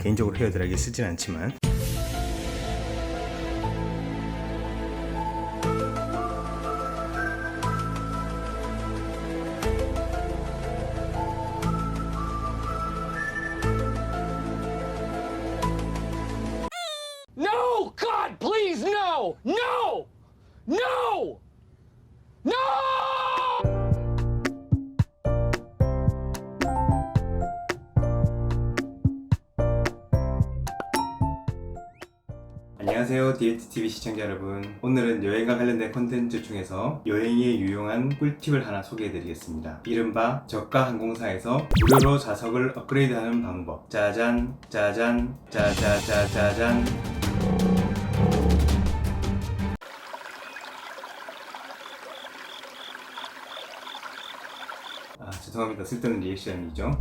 개인적으로 헤어드라이기 쓰진 않지만. No! God, please, no! No! No! No! 안녕하세요, DLTTV 시청자 여러분. 오늘은 여행과 관련된 콘텐츠 중에서 여행에 유용한 꿀팁을 하나 소개해드리겠습니다. 이른바 저가 항공사에서 무료로 좌석을 업그레이드하는 방법. 짜잔 짜잔 짜자자자잔. 죄송합니다. 쓸데없는 리액션이죠.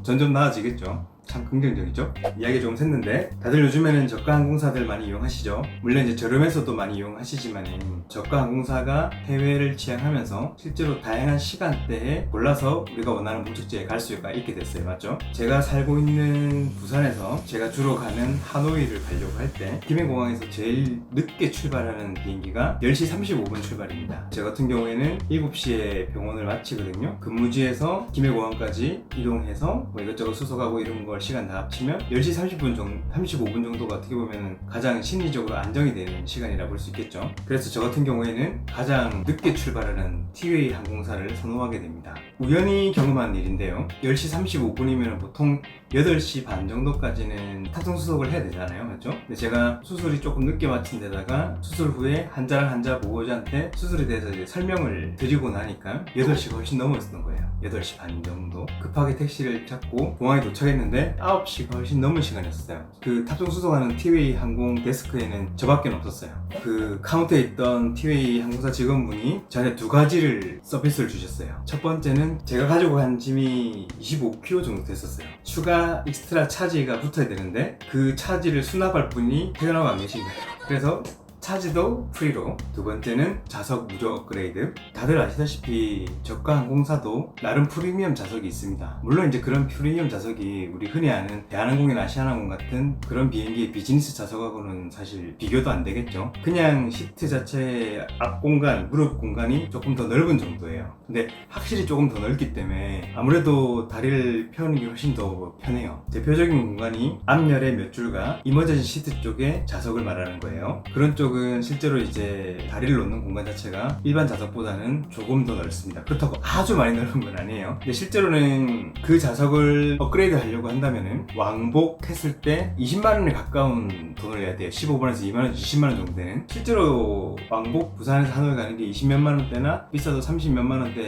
전 좀 나아지겠죠. 참 긍정적이죠? 이야기 조금 샜는데 다들 요즘에는 저가 항공사들 많이 이용하시죠? 물론 이제 저렴해서도 많이 이용하시지만 저가 항공사가 해외를 지향하면서 실제로 다양한 시간대에 골라서 우리가 원하는 목적지에 갈 수가 있게 됐어요. 맞죠? 제가 살고 있는 부산에서 제가 주로 가는 하노이를 가려고 할 때 김해공항에서 제일 늦게 출발하는 비행기가 10시 35분 출발입니다. 저 같은 경우에는 7시에 병원을 마치거든요. 근무지에서 김해공항까지 이동해서 뭐 이것저것 수속하고 이런 걸 시간 다 합치면 10시 35분 정도가 어떻게 보면 가장 심리적으로 안정이 되는 시간이라 볼 수 있겠죠. 그래서 저 같은 경우에는 가장 늦게 출발하는 티웨이 항공사를 선호하게 됩니다. 우연히 경험한 일인데요. 10시 35분이면 보통 8시 반 정도까지는 탑승 수속을 해야 되잖아요. 맞죠? 근데 제가 수술이 조금 늦게 마친 데다가 수술 후에 환자 보호자한테 수술에 대해서 이제 설명을 드리고 나니까 8시가 훨씬 넘었던 거예요. 8시 반 정도. 급하게 택시를 잡고 공항에 도착했는데 9시가 훨씬 넘은 시간이었어요. 그 탑승 수속하는 티웨이 항공 데스크에는 저밖에 없었어요. 그 카운터에 있던 티웨이 항공사 직원분이 저한테 두 가지를 서비스를 주셨어요. 첫 번째는 제가 가지고 간 짐이 25kg 정도 됐었어요. 추가 익스트라 차지가 붙어야 되는데 그 차지를 수납할 분이 퇴근하고 안 계신 거예요. 그래서 차지도 프리로. 두 번째는 좌석 무료 업그레이드. 다들 아시다시피 저가 항공사도 나름 프리미엄 좌석이 있습니다. 물론 이제 그런 프리미엄 좌석이 우리 흔히 아는 대한항공이나 아시아나항공 같은 그런 비행기의 비즈니스 좌석하고는 사실 비교도 안 되겠죠. 그냥 시트 자체의 앞 공간, 무릎 공간이 조금 더 넓은 정도예요. 근데 확실히 조금 더 넓기 때문에 아무래도 다리를 펴는 게 훨씬 더 편해요. 대표적인 공간이 앞열의 몇 줄과 이머전시 시트 쪽에 좌석을 말하는 거예요. 그런 쪽은 실제로 이제 다리를 놓는 공간 자체가 일반 좌석보다는 조금 더 넓습니다. 그렇다고 아주 많이 넓은 건 아니에요. 근데 실제로는 그 좌석을 업그레이드 하려고 한다면은 왕복했을 때 20만원에 가까운 돈을 내야 돼요. 15만원에서 2만원, 20만원 정도 되는. 실제로 왕복 부산에서 하노이 가는 게 20몇만원대나 비싸도 30몇만원대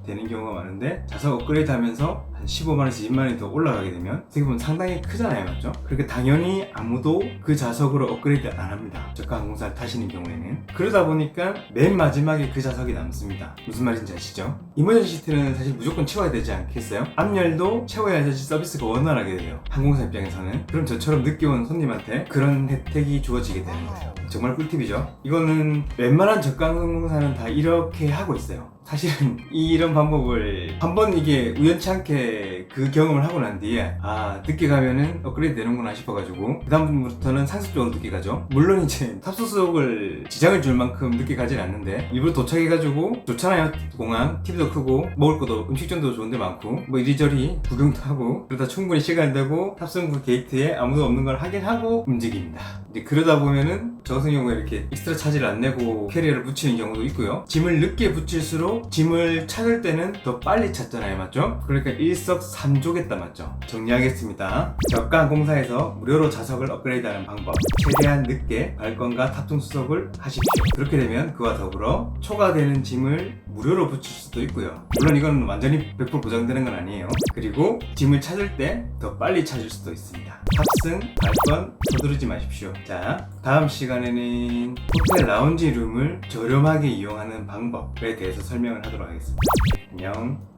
되는 경우가 많은데 좌석 업그레이드 하면서 한 15만원에서 20만원이 더 올라가게 되면 어떻게 보면 상당히 크잖아요. 맞죠? 그러니까 당연히 아무도 그 좌석으로 업그레이드 안 합니다. 저가 항공사를 타시는 경우에는. 그러다 보니까 맨 마지막에 그 좌석이 남습니다. 무슨 말인지 아시죠? 이머전시 시트는 사실 무조건 채워야 되지 않겠어요? 앞열도 채워야지 서비스가 원활하게 돼요. 항공사 입장에서는. 그럼 저처럼 늦게 온 손님한테 그런 혜택이 주어지게 되는 거예요. 정말 꿀팁이죠? 이거는 웬만한 저가 항공사는 다 이렇게 하고 있어요. 사실은 이런 방법을 한번 이게 우연치 않게 그 경험을 하고 난 뒤에 늦게 가면은 업그레이드 되는구나 싶어가지고 그 다음부터는 상습적으로 늦게 가죠. 물론 이제 탑승수속을 지장을 줄 만큼 늦게 가진 않는데 일부러 도착해가지고 좋잖아요. 공항 TV도 크고 먹을 것도 음식점도 좋은 데 많고 뭐 이리저리 구경도 하고 그러다 충분히 시간 되고 탑승구 게이트에 아무도 없는 걸 확인하고 움직입니다. 이제 그러다 보면은 저 같은 경우에 이렇게 익스트라 차지를 안 내고 캐리어를 붙이는 경우도 있고요. 짐을 늦게 붙일수록 짐을 찾을 때는 더 빨리 찾잖아요. 맞죠? 그러니까 일석삼조겠다. 맞죠? 정리하겠습니다. 저가 항공사에서 무료로 좌석을 업그레이드하는 방법. 최대한 늦게 발권과 탑승 수속을 하십시오. 그렇게 되면 그와 더불어 초과되는 짐을 무료로 붙일 수도 있고요. 물론 이건 완전히 100% 보장되는 건 아니에요. 그리고 짐을 찾을 때 더 빨리 찾을 수도 있습니다. 탑승, 발권 서두르지 마십시오. 자, 다음 시간에는 호텔 라운지 룸을 저렴하게 이용하는 방법에 대해서 설명을 하도록 하겠습니다. 안녕.